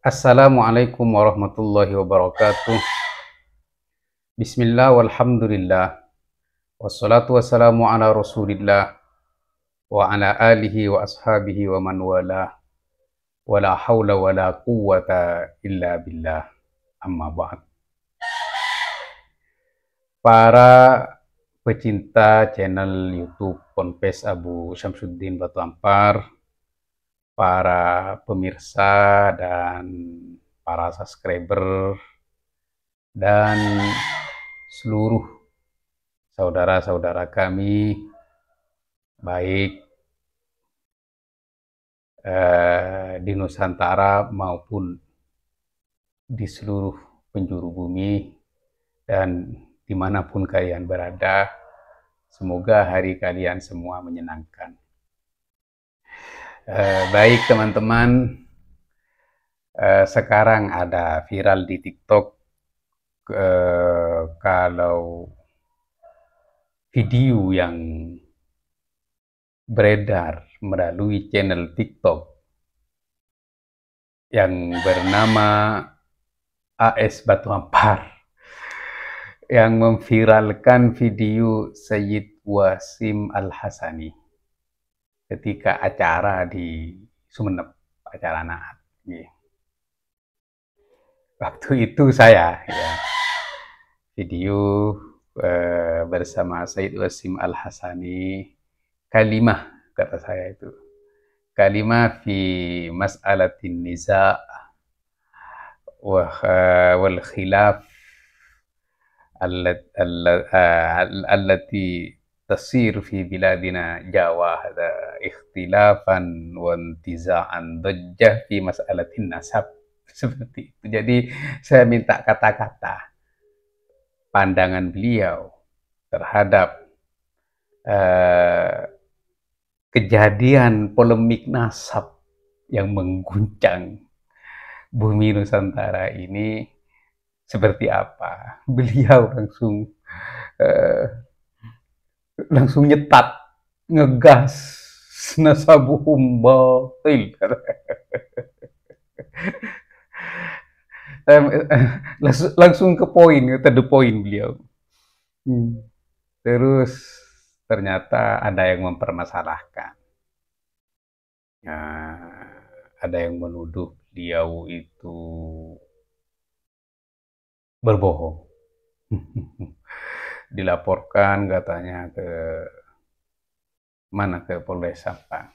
Assalamualaikum warahmatullahi wabarakatuh. Bismillah walhamdulillah. Wassalatu wassalamu ala rasulillah wa ala alihi wa ashabihi wa man wala. Wa la hawla wa la quwwata illa billah. Amma ba'd. Para pecinta channel YouTube Ponpes Abu Syamsuddin Batu Ampar, para pemirsa dan para subscriber dan seluruh saudara-saudara kami, baik di Nusantara maupun di seluruh penjuru bumi dan dimanapun kalian berada, semoga hari kalian semua menyenangkan. Baik teman-teman, sekarang ada viral di TikTok kalau video yang beredar melalui channel TikTok yang bernama AS Batu Ampar yang memviralkan video Sayyid Wasim Al-Hasani ketika acara di Sumeneb, acara Naat. Waktu itu saya video bersama Sayyid Wasim Al-Hasani, kalimah kata saya itu, kalimah fi mas'alatin niza' wal khilaf allati tasir fi biladina Jawa, hada ikhtilafan wa intiza'an dajjah fi mas'alatin nasab, seperti itu. Jadi saya minta kata-kata pandangan beliau terhadap kejadian polemik nasab yang mengguncang bumi Nusantara ini seperti apa. Beliau langsung nyetat, ngegas, nasabuhum batil. Langsung ke poin, to the point beliau. Terus ternyata ada yang mempermasalahkan. Ada yang menuduh beliau itu berbohong. Dilaporkan katanya ke Polres Sampang.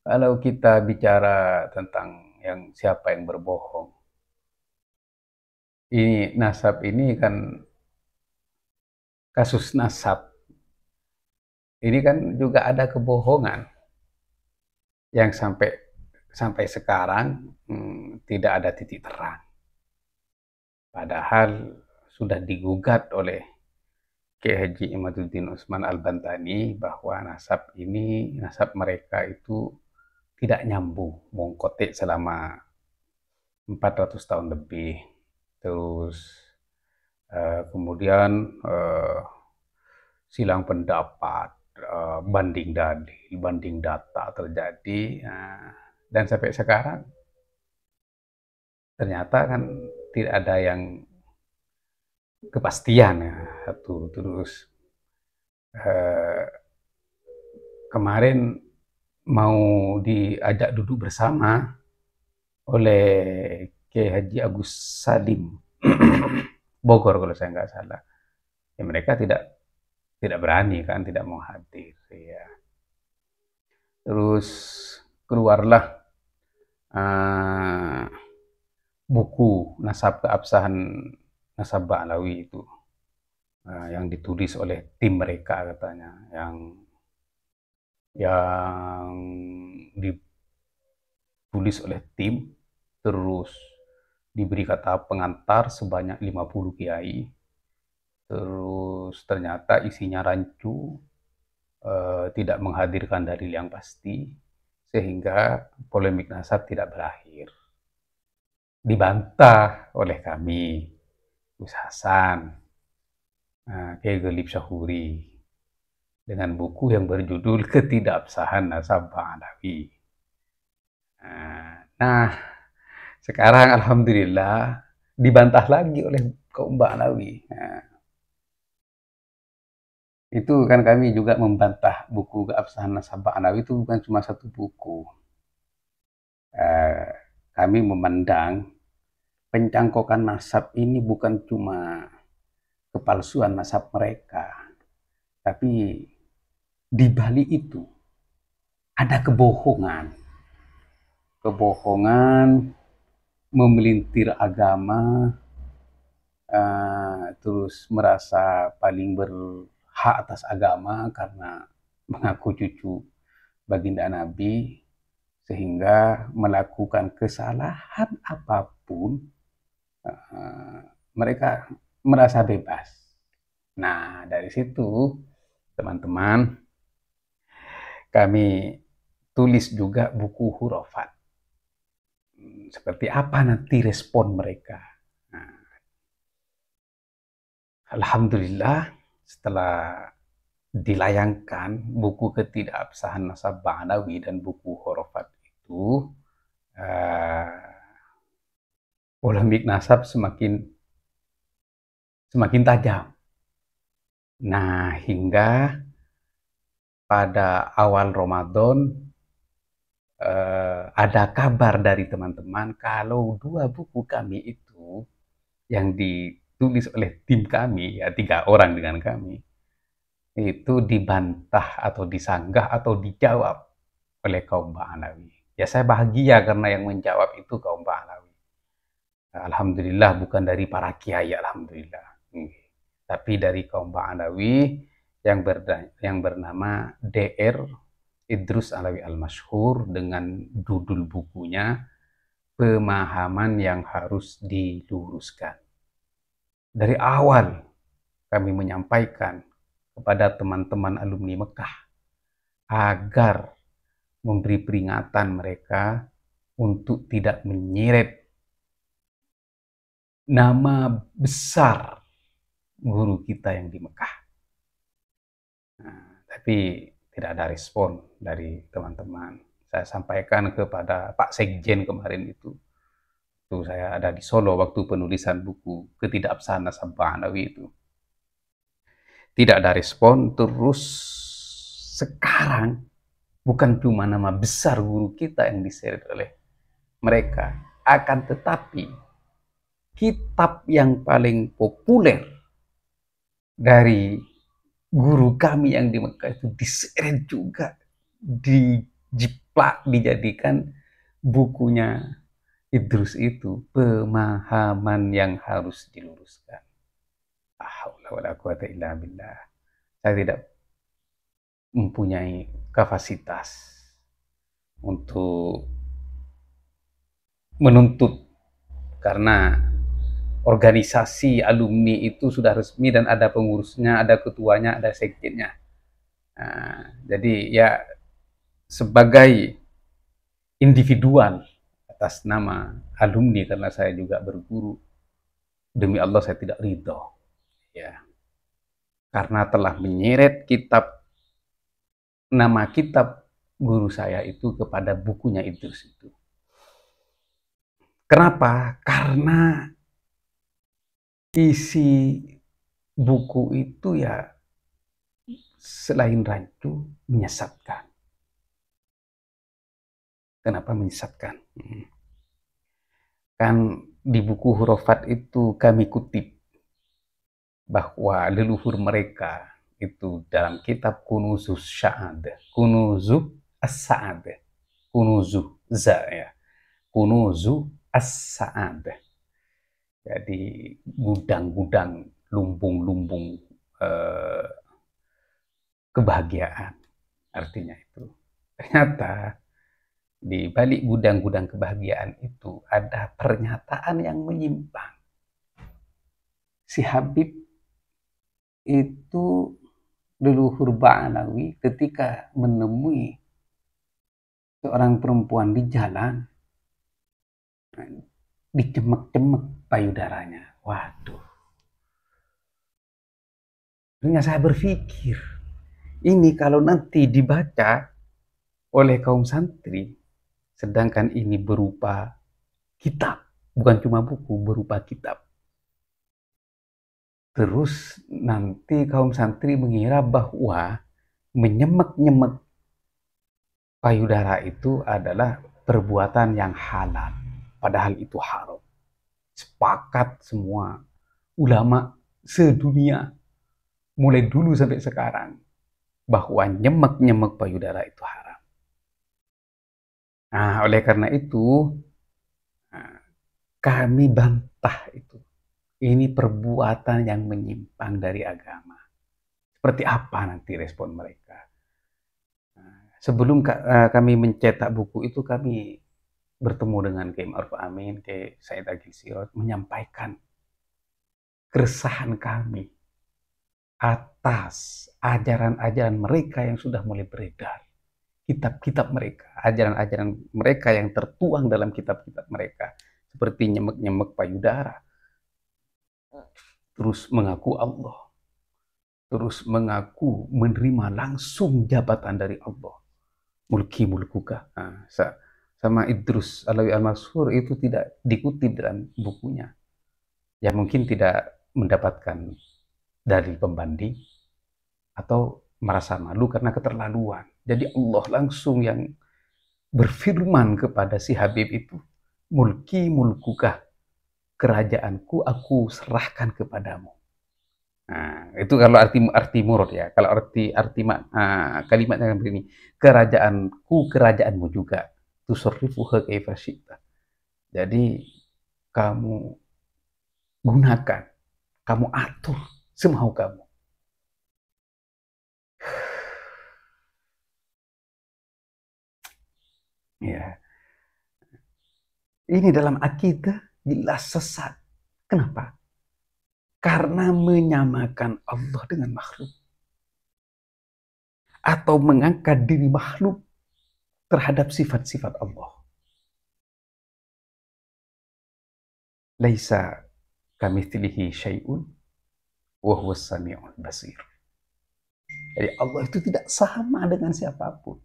Kalau kita bicara tentang siapa yang berbohong, ini nasab ini kan, kasus nasab ini kan juga ada kebohongan yang sampai sekarang tidak ada titik terang. Padahal sudah digugat oleh Kiai Haji Imaduddin Utsman Al-Bantani bahwa nasab mereka itu tidak nyambung, mongkotek selama 400 tahun lebih. Terus kemudian silang pendapat, banding dalil, banding data terjadi, dan sampai sekarang ternyata kan tidak ada yang kepastian satu. Terus kemarin mau diajak duduk bersama oleh Kiai Haji Agus Salim Bogor kalau saya nggak salah, ya mereka tidak berani kan, tidak mau hadir ya. Terus keluarlah buku Nasab Keabsahan Nasab Ba'lawi itu, yang ditulis oleh tim mereka katanya, yang ditulis oleh tim, terus diberi kata pengantar sebanyak 50 kiai. Terus ternyata isinya rancu, tidak menghadirkan dalil yang pasti, sehingga polemik nasab tidak berakhir. Dibantah oleh kami, Gus Hasan, Kiai Ghalib Syahuri, dengan buku yang berjudul Ketidakabsahan Nasab Ba'lawi. Nah, Sekarang alhamdulillah dibantah lagi oleh kaum Ba'alawi. Nah, itu kan kami juga membantah buku Keabsahan Nasab Ba'alawi itu bukan cuma satu buku. Eh, Kami memandang pencangkokan nasab ini bukan cuma kepalsuan nasab mereka, tapi di balik itu ada kebohongan. Kebohongan memelintir agama, terus merasa paling berhak atas agama karena mengaku cucu baginda Nabi, sehingga melakukan kesalahan apapun mereka merasa bebas. Nah, dari situ teman-teman kami tulis juga buku hurufat. Seperti apa nanti respon mereka. Nah, alhamdulillah setelah dilayangkan buku Ketidakabsahan Nasab Ba'alawi dan buku hurufat itu, polemik nasab semakin tajam. Nah, hingga pada awal Ramadan ada kabar dari teman-teman kalau dua buku kami itu yang ditulis oleh tim kami, ya 3 orang dengan kami, itu dibantah atau disanggah atau dijawab oleh kaum Ba'alawi. Ya saya bahagia karena yang menjawab itu kaum Ba'alawi. Alhamdulillah bukan dari para kiai, alhamdulillah. Tapi dari kaum Ba'alawi yang bernama DR Idrus Alawi Al-Masyhur dengan judul bukunya Pemahaman yang Harus Diluruskan. Dari awal kami menyampaikan kepada teman-teman alumni Mekah agar memberi peringatan mereka untuk tidak menyeret nama besar guru kita yang di Mekah. Nah, tapi tidak ada respon dari teman-teman. Saya sampaikan kepada Pak Sekjen kemarin itu saya ada di Solo waktu penulisan buku Ketidakabsahan Nasab Ba'alawi itu. Tidak ada respon, terus sekarang bukan cuma nama besar guru kita yang diseret oleh mereka, akan tetapi kitab yang paling populer dari guru kami yang di Mekah itu diseret juga, dijiplak, dijadikan bukunya Idrus itu, Pemahaman yang Harus Diluruskan. Saya tidak mempunyai kapasitas untuk menuntut, karena organisasi alumni itu sudah resmi dan ada pengurusnya, ada ketuanya, ada sekjennya. Jadi ya sebagai individual atas nama alumni, karena saya juga berguru, demi Allah saya tidak ridho, ya, karena telah menyeret nama kitab guru saya itu kepada bukunya Idrus itu. Kenapa? Karena isi buku itu ya selain rancu, menyesatkan. Kenapa menyesatkan? Kan di buku hurufat itu kami kutip bahwa leluhur mereka itu dalam kitab Kunuzuz Sa'ad, Kunuzu As-Sa'ad, Kunuzu Za ya, Kunuzu As-Sa'ad. Jadi gudang-gudang, lumbung-lumbung kebahagiaan, artinya itu. Ternyata di balik gudang-gudang kebahagiaan itu ada pernyataan yang menyimpang. Si Habib itu leluhur Ba'alawi ketika menemui seorang perempuan di jalan, dicemek-cemek payudaranya. Waduh. Ternyata saya berpikir, ini kalau nanti dibaca oleh kaum santri, sedangkan ini berupa kitab, bukan cuma buku, berupa kitab. Terus nanti kaum santri mengira bahwa menyemek-nyemek payudara itu adalah perbuatan yang halal, padahal itu haram. Sepakat semua ulama sedunia, mulai dulu sampai sekarang, bahwa nyemek-nyemek payudara itu haram. Nah, oleh karena itu, kami bantah itu. Ini perbuatan yang menyimpang dari agama. Seperti apa nanti respon mereka? Sebelum kami mencetak buku itu, kami bertemu dengan Kiai Ma'ruf Amin, Kiai Said Agil Sirot, menyampaikan keresahan kami atas ajaran-ajaran mereka yang sudah mulai beredar. Kitab-kitab mereka, ajaran-ajaran mereka yang tertuang dalam kitab-kitab mereka, seperti nyemek-nyemek payudara, terus mengaku Allah, terus mengaku menerima langsung jabatan dari Allah, mulki mulkuka. Nah, sama Idrus Alawi Al-Mansur itu tidak dikutip dalam bukunya. Ya mungkin tidak mendapatkan dari pembanding atau merasa malu karena keterlaluan. Jadi Allah langsung yang berfirman kepada si Habib itu, mulki mulkuka, kerajaanku aku serahkan kepadamu. Nah, itu kalau arti murad ya. Kalau kalimatnya begini, kerajaanku kerajaanmu juga. Tusarrifuha kaifa syi'ta. Jadi kamu gunakan, kamu atur semau kamu. Ya, ini dalam akidah jelas sesat. Kenapa? Karena menyamakan Allah dengan makhluk. Atau mengangkat diri makhluk terhadap sifat-sifat Allah. Laisa kamitslihi syai'un wa huwas samiul basir. Jadi Allah itu tidak sama dengan siapapun,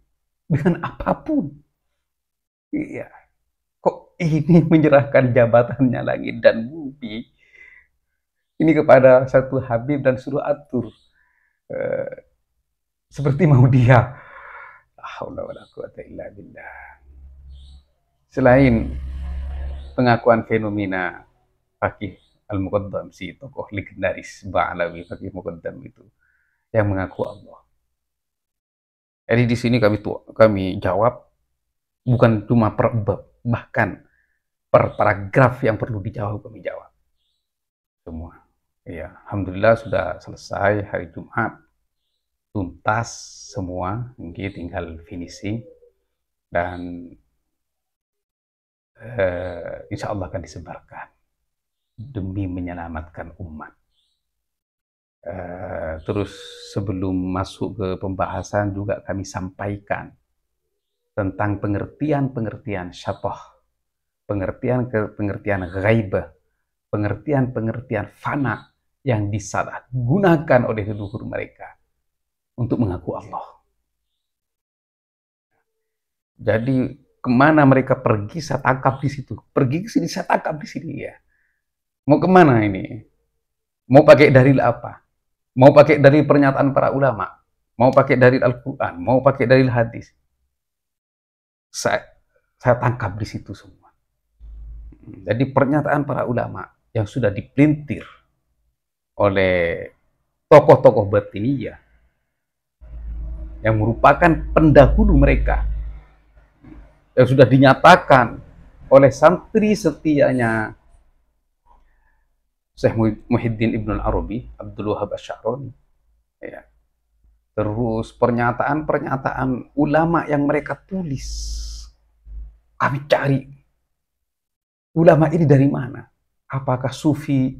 dengan apapun. Iya. Kok ini menyerahkan jabatannya langit dan bumi ini kepada satu Habib dan suruh atur seperti mau dia. Selain pengakuan fenomena Fakih Al-Muqaddam, si tokoh legendaris Ba'alawi Fakih Muqaddam itu yang mengaku Allah. Jadi di sini kami jawab bukan cuma per bab, bahkan per paragraf yang perlu dijawab kami jawab semua. Ya, alhamdulillah sudah selesai hari Jumat, tuntas semua, mungkin tinggal finishing dan insya Allah akan disebarkan demi menyelamatkan umat. Terus sebelum masuk ke pembahasan juga kami sampaikan tentang pengertian-pengertian syatah, pengertian ghaibah, pengertian-pengertian fana yang disalahgunakan oleh leluhur mereka untuk mengaku Allah. Jadi kemana mereka pergi, saya tangkap di situ. Pergi ke sini, saya tangkap di sini ya. Mau kemana ini? Mau pakai dalil apa? Mau pakai dalil pernyataan para ulama? Mau pakai dalil Al-Quran? Mau pakai dalil hadis? Saya tangkap di situ semua. Jadi pernyataan para ulama yang sudah dipelintir oleh tokoh-tokoh batiniyah yang merupakan pendahulu mereka, yang sudah dinyatakan oleh santri setianya Syekh Muhyiddin Ibn Arabi, Abdul Wahab Asy-Sya'rani. Ya. Terus pernyataan-pernyataan ulama yang mereka tulis. Kami cari ulama ini dari mana? Apakah sufi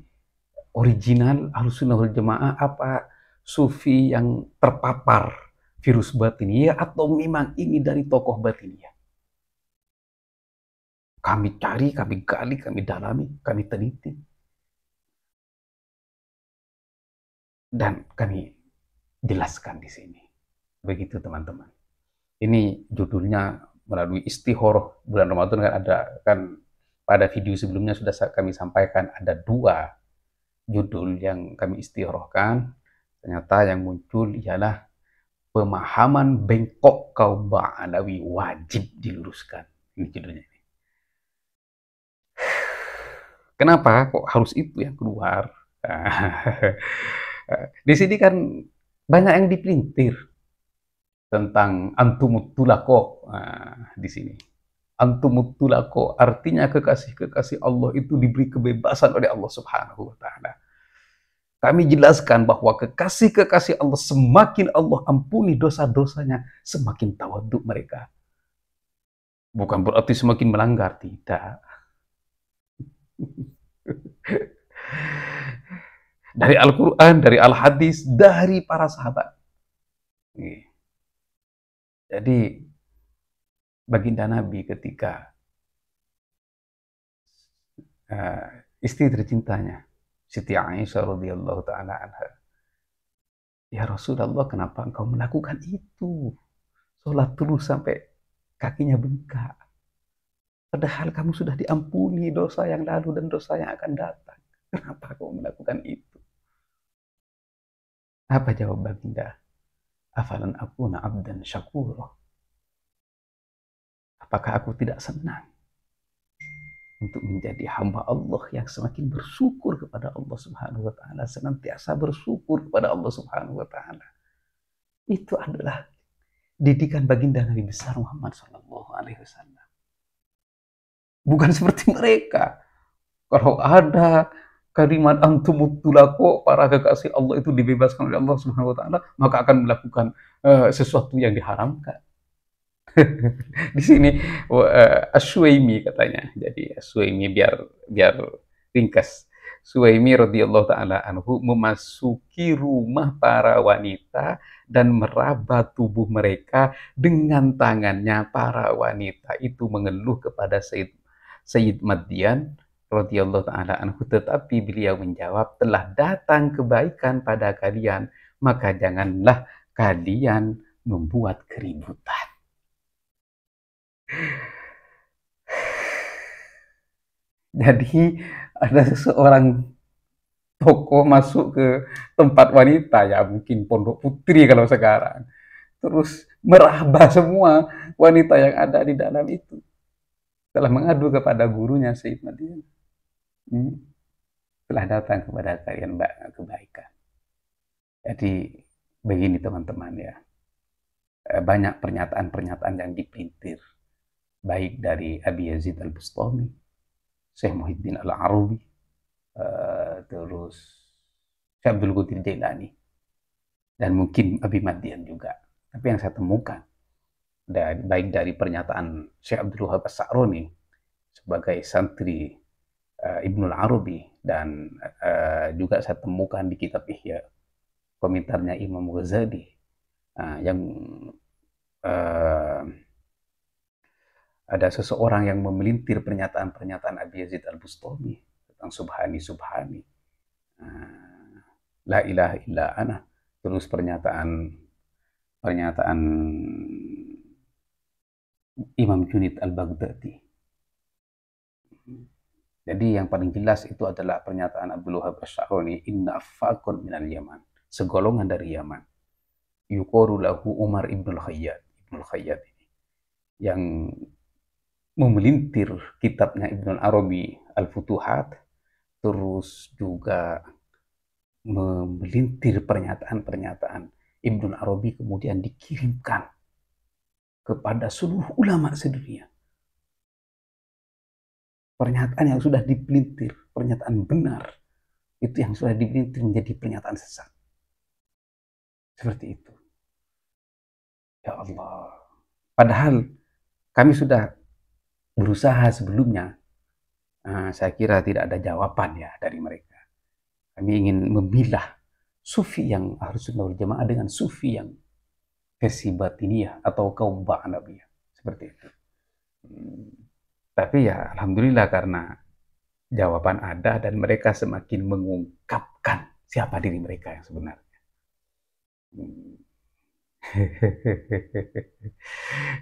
original Ahlussunnah wal Jamaah, apa sufi yang terpapar virus batiniyah, atau memang ini dari tokoh batiniyah? Kami cari, kami gali, kami dalami, kami teliti. Dan kami jelaskan di sini. Begitu teman-teman. Ini judulnya melalui istihoroh bulan Ramadan kan ada kan pada video sebelumnya sudah kami sampaikan ada 2 judul yang kami istiarohkan. Ternyata yang muncul ialah pemahaman bengkok kaum Ba'alawi wajib diluruskan. Ini judulnya. Kenapa kok harus itu yang keluar? Di sini kan banyak yang dipelintir tentang antumut tulako di sini. Antumut tulako artinya kekasih-kekasih Allah itu diberi kebebasan oleh Allah Subhanahu wa taala. Kami jelaskan bahwa kekasih-kekasih Allah semakin Allah ampuni dosa-dosanya, semakin tawaduk mereka. Bukan berarti semakin melanggar, tidak. Dari Al-Quran, dari Al-Hadis, dari para sahabat. Jadi baginda Nabi ketika istri tercintanya Siti Aisyah radhiyallahu taala anha, ya Rasulullah, kenapa engkau melakukan itu? Sholat terus sampai kakinya bengkak. Padahal kamu sudah diampuni dosa yang lalu dan dosa yang akan datang. Kenapa kau melakukan itu? Apa jawab baginda? Afalan akuna abdan syakura. Apakah aku tidak senang untuk menjadi hamba Allah yang semakin bersyukur kepada Allah Subhanahu wa taala, senantiasa bersyukur kepada Allah Subhanahu wa taala. Itu adalah didikan baginda Nabi besar Muhammad sallallahu alaihi wasallam. Bukan seperti mereka. Kalau ada kalimat antumut tulako, para kekasih Allah itu dibebaskan oleh Allah Subhanahu wa taala, maka akan melakukan sesuatu yang diharamkan. Di sini Asy-Syuaimi katanya. Jadi Asy-Syuaimi biar ringkas. Syuaimi radhiyallahu taala anhu memasuki rumah para wanita dan meraba tubuh mereka dengan tangannya. Para wanita itu mengeluh kepada Sayyid Madian radhiyallahu taala anhu, tetapi beliau menjawab, telah datang kebaikan pada kalian, maka janganlah kalian membuat keributan. Jadi ada seseorang tokoh masuk ke tempat wanita, ya mungkin Pondok Putri kalau sekarang, terus meraba semua wanita yang ada di dalam itu, telah mengadu kepada gurunya Sayyid Madian, telah datang kepada kalian kebaikan. Jadi begini teman-teman ya, banyak pernyataan-pernyataan yang dipelintir, baik dari Abi Yazid Al-Bustami, Syekh Muhyiddin Al-Arabi, terus Syekh Abdul Qadir Jailani, dan mungkin Abi Madian juga. Tapi yang saya temukan, baik dari pernyataan Syekh Abdul Wahab As-Sa'roni sebagai santri Ibnul Arabi, dan juga saya temukan di kitab Ihya komentarnya Imam Ghazali, yang ada seseorang yang memelintir pernyataan-pernyataan Abi Yazid Al-Bustami tentang Subhani, La ilaha illa ana, terus pernyataan Imam Junaid Al-Baghdadi. Jadi yang paling jelas itu adalah pernyataan Abdul Wahab Asy-Sa'roni, inna affaqun minal Yaman, segolongan dari Yaman, yuqalu lahu Umar Ibnul Khayyat ini, yang memelintir kitabnya Ibnul Arabi Al-Futuhat, terus juga memelintir pernyataan-pernyataan Ibnul Arabi, kemudian dikirimkan kepada seluruh ulama sedunia. Pernyataan yang sudah dipelintir, pernyataan benar, itu yang sudah dipelintir menjadi pernyataan sesat. Seperti itu. Ya Allah. Padahal kami sudah berusaha sebelumnya. Saya kira tidak ada jawaban ya dari mereka. Kami ingin memilah sufi yang Ahlus Sunnah wal Jamaah dengan sufi yang versi batiniyah atau kaum Ba'alawiyah. Seperti itu. Tapi ya alhamdulillah, karena jawaban ada dan mereka semakin mengungkapkan siapa diri mereka yang sebenarnya.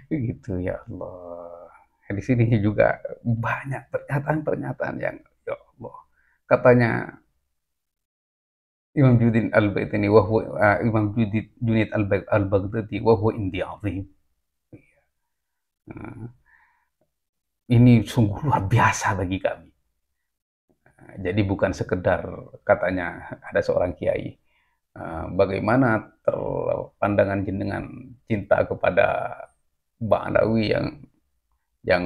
Begitu ya Allah. Di sini juga banyak pernyataan-pernyataan yang ya Allah. Katanya Imam Junaid al-Baghdadi Imam Junaid al-Baghdadi wa huwa indi azim. Nah, ini sungguh luar biasa bagi kami. Jadi bukan sekedar katanya ada seorang kiai, bagaimana pandangan jenengan cinta kepada Ba'dawi yang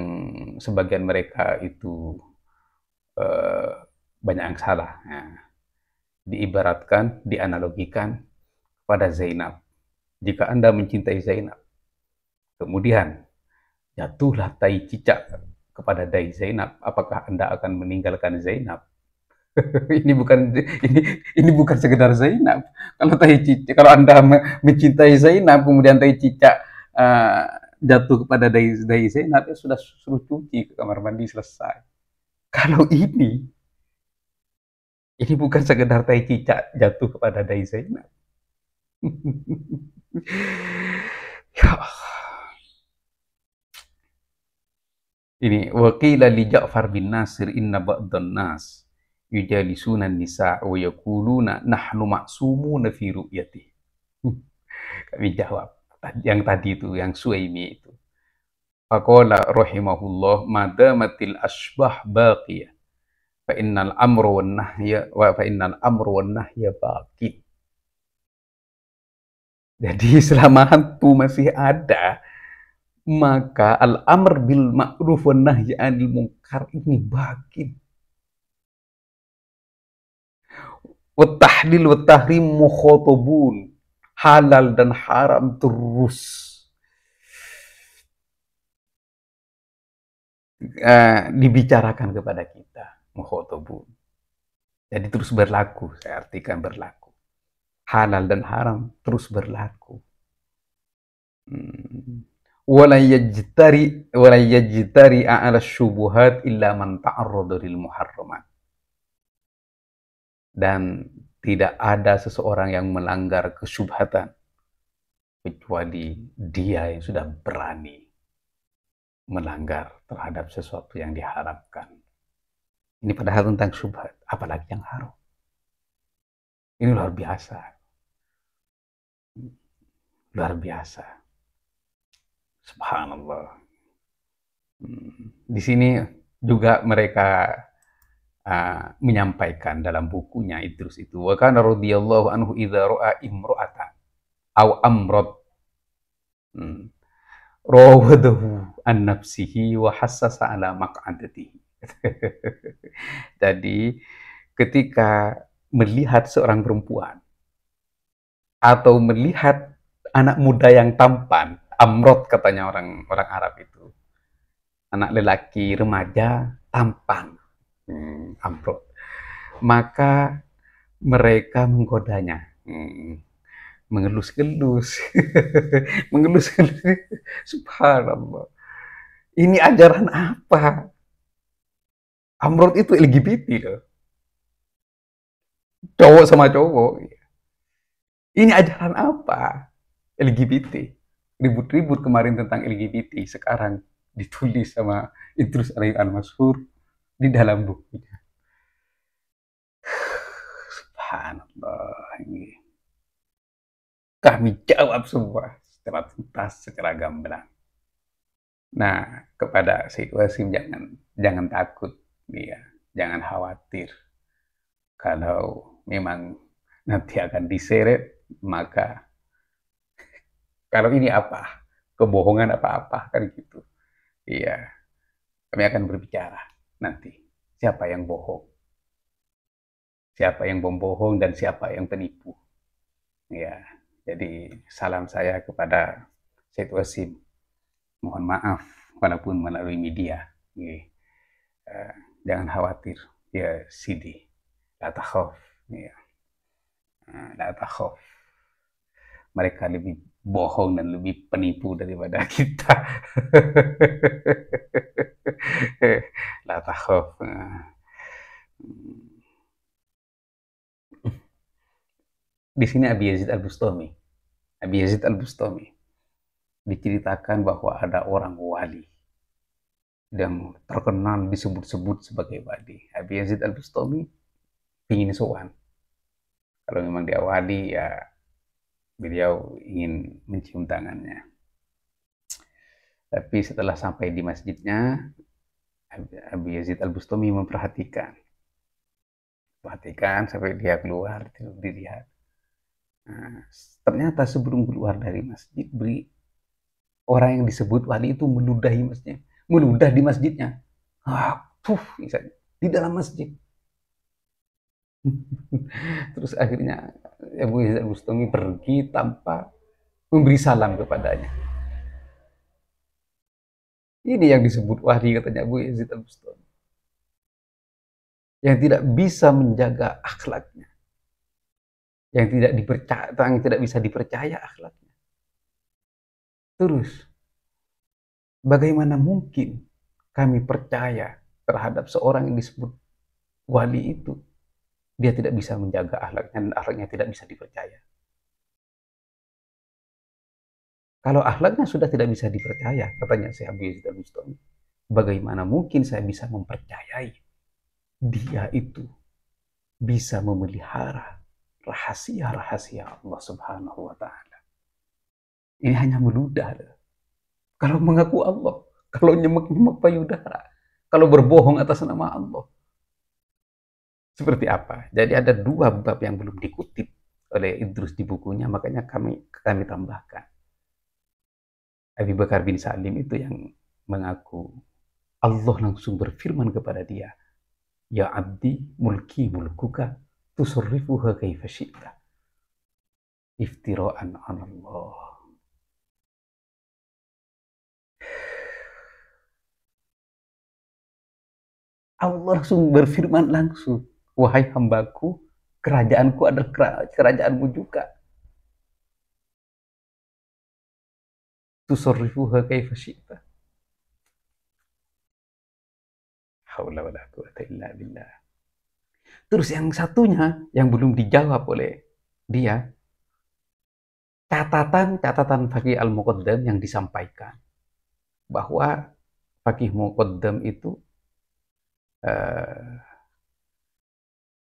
sebagian mereka itu banyak yang salah. Nah, diibaratkan, dianalogikan pada Zainab. Jika Anda mencintai Zainab, kemudian jatuhlah tai cicak kepada dai Zainab, apakah Anda akan meninggalkan Zainab? Ini bukan sekedar Zainab. Kalau tai cicak, kalau Anda mencintai Zainab, kemudian tai cicak jatuh kepada dai Zainab, ya sudah suruh cuci ke kamar mandi selesai. Kalau ini bukan sekedar tai cicak jatuh kepada dai Zainab. Ya Allah. Ini waqila li Ja'far bin Nasir inna ba'dhan nas yujalisuna nisa wa yaquluna nahnu ma'sumuna fi ru'yati. Kami jawab yang tadi itu, yang Suaimi itu. Faqala rahimahullah madamatil asbah baqiyah fa innal amru wan nahya baqin. Jadi selama hantu masih ada, maka al-amr bil ma'ruf wan nahyi 'anil munkar ini baqin. Wat tahlil wat tahrim mukhatabun. Halal dan haram terus dibicarakan kepada kita, mukhatabun. Jadi terus berlaku, saya artikan berlaku. Halal dan haram terus berlaku. Wala yajtari ala syubuhat illa man ta'arrada lil muharramat. Dan tidak ada seseorang yang melanggar kesyubhatan kecuali dia yang sudah berani melanggar terhadap sesuatu yang diharamkan. Ini padahal tentang syubhat, apalagi yang haram. Ini luar biasa. Luar biasa. Subhanallah. Di sini juga mereka menyampaikan dalam bukunya Idrus itu, wa kana radhiyallahu anhu idza ra'a imra'atan aw amrad rawadahu an nafsihi wa hassasa ala maq'adatihi. Jadi ketika melihat seorang perempuan atau melihat anak muda yang tampan, amrod katanya orang Arab itu, anak lelaki remaja tampan, amrod, maka mereka menggodanya, mengelus-gelus, mengelus-gelus. Subhanallah. Ini ajaran apa? Amrod itu LGBT loh. Cowok sama cowok. Ini ajaran apa? LGBT. Ribut-ribut kemarin tentang LGBT, sekarang ditulis sama Idrus al-Mansur di dalam bukunya. Subhanallah. Ini kami jawab semua secara tuntas, secara gamblang. Nah, kepada Syed Wasim jangan takut, ya, jangan khawatir. Kalau memang nanti akan diseret, maka kalau ini apa? Kebohongan apa-apa, kan gitu. Iya, kami akan berbicara nanti. Siapa yang bohong? Siapa yang membohong dan siapa yang penipu? Ya, jadi salam saya kepada Syed Wasim. Mohon maaf, walaupun melalui media. Jangan khawatir, ya Sidi. La takhaf. Ya. La takhaf. Mereka lebih bohong dan lebih penipu daripada kita. La takhaf. Di sini Abi Yazid Al-Bustami. Abi Yazid Al-Bustami diceritakan bahwa ada orang wali yang terkenal disebut-sebut sebagai wali. Abi Yazid Al-Bustami ingin sowan. Kalau memang dia wali, ya beliau ingin mencium tangannya. Tapi setelah sampai di masjidnya, Abi Yazid Al-Bustami memperhatikan. Perhatikan sampai dia keluar, dilihat. Nah, ternyata sebelum keluar dari masjid, orang yang disebut wali itu meludahi masjid, meludah di masjidnya. Misalnya, di dalam masjid. Terus akhirnya Abu Yazid Al-Bustami pergi tanpa memberi salam kepadanya. Ini yang disebut wali, katanya Abu Yazid Al-Bustami, yang tidak bisa menjaga akhlaknya, yang tidak bisa dipercaya akhlaknya. Terus bagaimana mungkin kami percaya terhadap seorang yang disebut wali itu, dia tidak bisa menjaga akhlaknya dan akhlaknya tidak bisa dipercaya. Kalau akhlaknya sudah tidak bisa dipercaya, katanya Syekh Abu Yazid Al-Bustami, bagaimana mungkin saya bisa mempercayai dia itu bisa memelihara rahasia-rahasia Allah Subhanahu wa Ta'ala. Ini hanya meludah. Kalau mengaku Allah, kalau nyemek-nyemek payudara, kalau berbohong atas nama Allah. Seperti apa? Jadi ada 2 bab yang belum dikutip oleh Idrus di bukunya, makanya kami tambahkan. Abi Bakar bin Salim itu yang mengaku Allah langsung berfirman kepada dia, "Ya abdi, mulki mulkuka, tusarrifuha kaifa syi'ta." Iftira'an 'ala Allah. Allah langsung berfirman langsung, "Wahai hambaku, kerajaanku adalah kerajaanmu juga. Tusarrifuha kaifa syi'ta." Haula wala quwata illa billah. Terus yang satunya yang belum dijawab oleh dia, catatan Faqih Al-Muqaddam yang disampaikan bahwa Faqih Muqaddam itu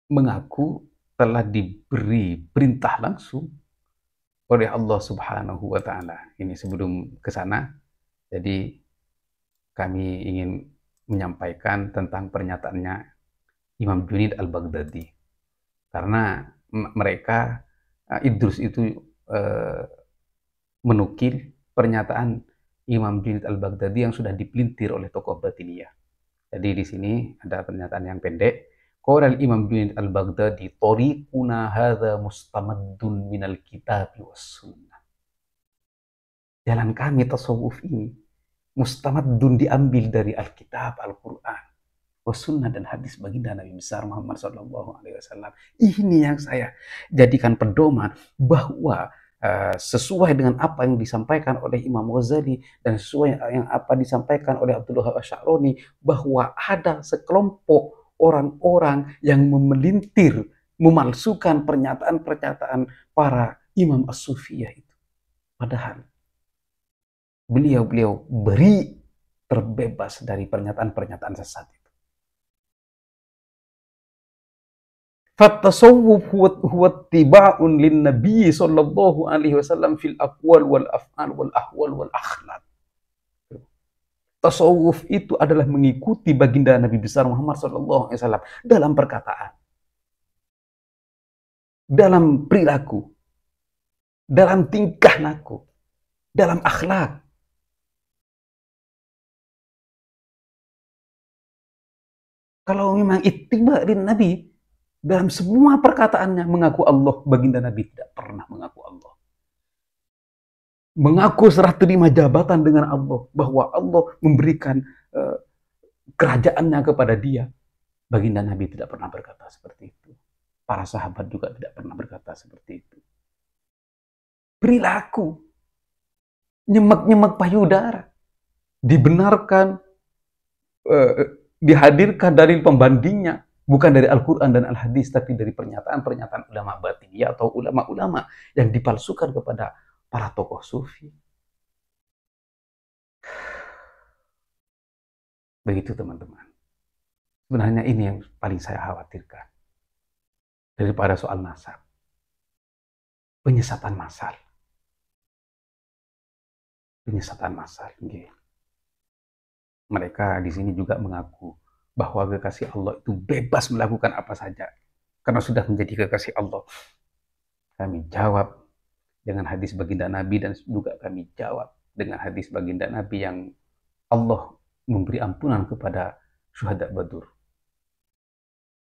mengaku telah diberi perintah langsung oleh Allah Subhanahu wa Ta'ala. Ini sebelum ke sana, jadi kami ingin menyampaikan tentang pernyataannya Imam Junaid Al-Baghdadi. Karena mereka, Idrus itu menukil pernyataan Imam Junaid Al-Baghdadi yang sudah dipelintir oleh tokoh batiniyah. Jadi di sini ada pernyataan yang pendek. Qala al-Imam Junaid Al-Baghdadi, "Tariquna hadza mustamaddun minal kitab was sunnah." Jalan kami tasawuf ini mustamaddun, diambil dari Alkitab, Al-Quran, was sunnah, dan hadis baginda Nabi besar Muhammad SAW. Ini yang saya jadikan pedoman bahwa sesuai dengan apa yang disampaikan oleh Imam Ghazali dan sesuai yang apa disampaikan oleh Abdul Wahab Asy'arani, bahwa ada sekelompok orang-orang yang memelintir, memalsukan pernyataan-pernyataan para imam as-sufiyah itu. Padahal beliau beri terbebas dari pernyataan-pernyataan sesat itu. Fattasawwuf huwa ittiba'un lin Nabi sallallahu alaihi wasallam fil aqwal wal af'al wal ahwal wal akhlaq. Tasawuf itu adalah mengikuti baginda Nabi besar Muhammad sallallahu alaihi wasallam dalam perkataan, dalam perilaku, dalam tingkah laku, dalam akhlak. Kalau memang ittiba' lin Nabi, dalam semua perkataannya mengaku Allah, baginda Nabi tidak pernah mengaku Allah. Mengaku serah terima jabatan dengan Allah, bahwa Allah memberikan kerajaannya kepada dia. Baginda Nabi tidak pernah berkata seperti itu. Para sahabat juga tidak pernah berkata seperti itu. Perilaku, nyemek-nyemek payudara, dibenarkan, dihadirkan dalil pembandingnya, bukan dari Al-Quran dan Al-Hadis, tapi dari pernyataan-pernyataan ulama batiniyah atau ulama-ulama yang dipalsukan kepada para tokoh sufi. Begitu teman-teman. Sebenarnya ini yang paling saya khawatirkan. Daripada soal nasab. Penyesatan massal. Penyesatan massal. Mereka di sini juga mengaku bahwa kekasih Allah itu bebas melakukan apa saja. Karena sudah menjadi kekasih Allah. Kami jawab dengan hadis baginda Nabi, dan juga kami jawab dengan hadis baginda Nabi yang Allah memberi ampunan kepada syuhada Badr.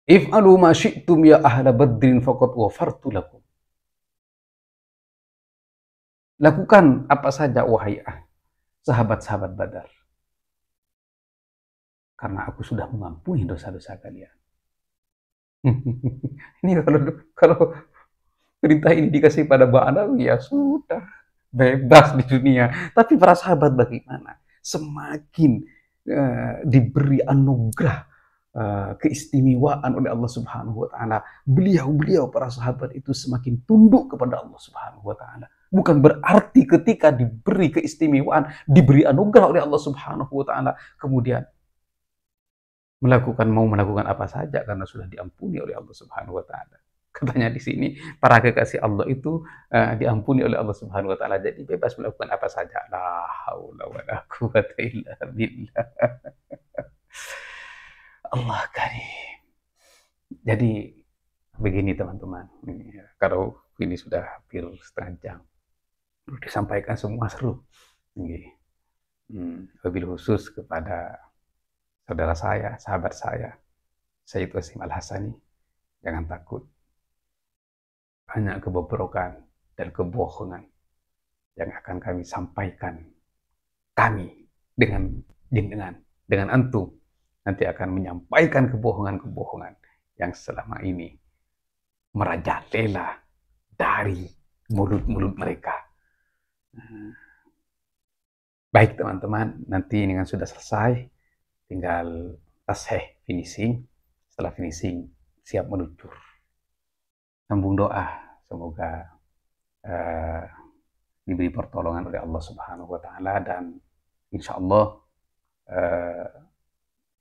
If'alu ma syi'tum ya ahla badrin faqad ghafartu lakum. Lakukan apa saja wahai sahabat-sahabat Badar, karena aku sudah mengampuni dosa-dosa kalian. Ini kalau perintah ini dikasih pada Ba'alawi, ya sudah bebas di dunia. Tapi para sahabat bagaimana? Semakin diberi anugerah keistimewaan oleh Allah Subhanahu wa taala, beliau para sahabat itu semakin tunduk kepada Allah Subhanahu wa taala. Bukan berarti ketika diberi keistimewaan, diberi anugerah oleh Allah Subhanahu wa taala, kemudian mau melakukan apa saja karena sudah diampuni oleh Allah Subhanahu wa taala. Katanya di sini para kekasih Allah itu diampuni oleh Allah Subhanahu wa taala, jadi bebas melakukan apa saja. La haula wala quwwata illa billah. Allah karim. Jadi begini teman-teman, kalau ini sudah hampir setengah jam, disampaikan semua seru. Wabil khusus kepada saudara saya, sahabat saya, Sayyid Wasim Al-Hasani, jangan takut. Banyak kebobrokan dan kebohongan yang akan kami sampaikan. Kami dengan antum nanti akan menyampaikan kebohongan-kebohongan yang selama ini merajalela dari mulut-mulut mereka. Baik teman-teman, nanti ini kan sudah selesai, tinggal tasih finishing. Setelah finishing siap meluncur. Sambung doa, semoga diberi pertolongan oleh Allah Subhanahu wa taala, dan insya Allah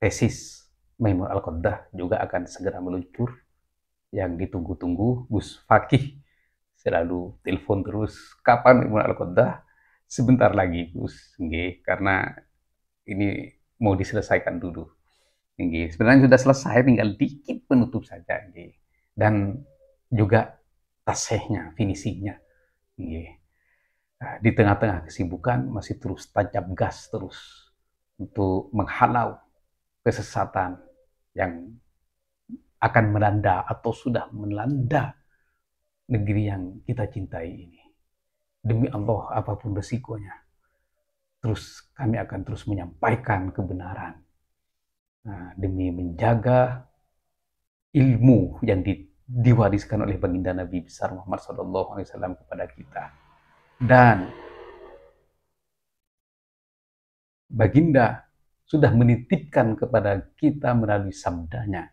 tesis Maimun Al-Qaddah juga akan segera meluncur. Yang ditunggu-tunggu, Gus Fakih selalu telepon terus, kapan Maimun Al-Qaddah? Sebentar lagi Gus, karena ini mau diselesaikan dulu. Sebenarnya sudah selesai, tinggal dikit penutup saja. Dan juga tasihnya, finishingnya. Di tengah-tengah kesibukan masih terus tancap gas terus untuk menghalau kesesatan yang akan melanda atau sudah melanda negeri yang kita cintai ini. Demi Allah, apapun resikonya, terus kami akan terus menyampaikan kebenaran. Demi menjaga ilmu yang diwariskan oleh baginda Nabi besar Muhammad SAW kepada kita. Dan baginda sudah menitipkan kepada kita melalui sabdanya,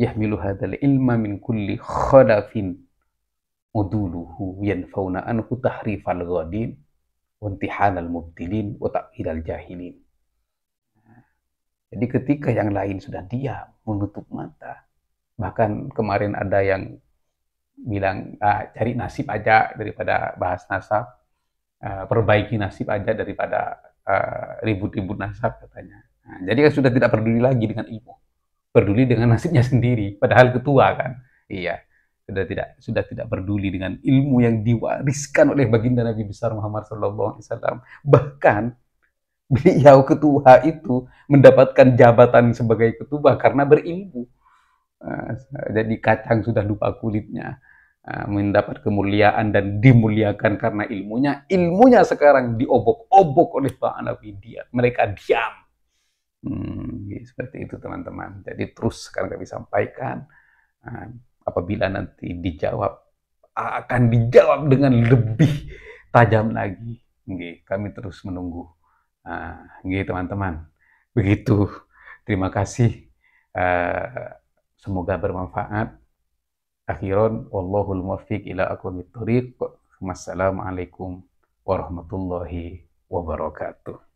yahmilu hadzal ilma min kulli khalafin uduluhu yanfauna anhu tahrifal ghadin wa intihanal mubtilin wa ta'hilal jahilin. Jadi ketika yang lain sudah diam, menutup mata, bahkan kemarin ada yang bilang cari nasib aja daripada bahas nasab, perbaiki nasib aja daripada ribut-ribut nasab katanya. Jadi sudah tidak peduli lagi dengan ilmu, peduli dengan nasibnya sendiri. Padahal ketua kan, iya, sudah tidak peduli dengan ilmu yang diwariskan oleh baginda Nabi besar Muhammad SAW. Bahkan beliau ketua itu mendapatkan jabatan sebagai ketua karena berilmu. Jadi kacang sudah lupa kulitnya, mendapat kemuliaan dan dimuliakan karena ilmunya sekarang diobok-obok oleh para nabi, mereka diam. Seperti itu teman-teman. Jadi terus sekarang kami sampaikan, apabila nanti dijawab, akan dijawab dengan lebih tajam lagi. Kami terus menunggu. Teman-teman, begitu. Terima kasih. Semoga bermanfaat. Akhiran, wallahul muwaffiq ila aqwamit thoriq. Wassalamualaikum warahmatullahi wabarakatuh.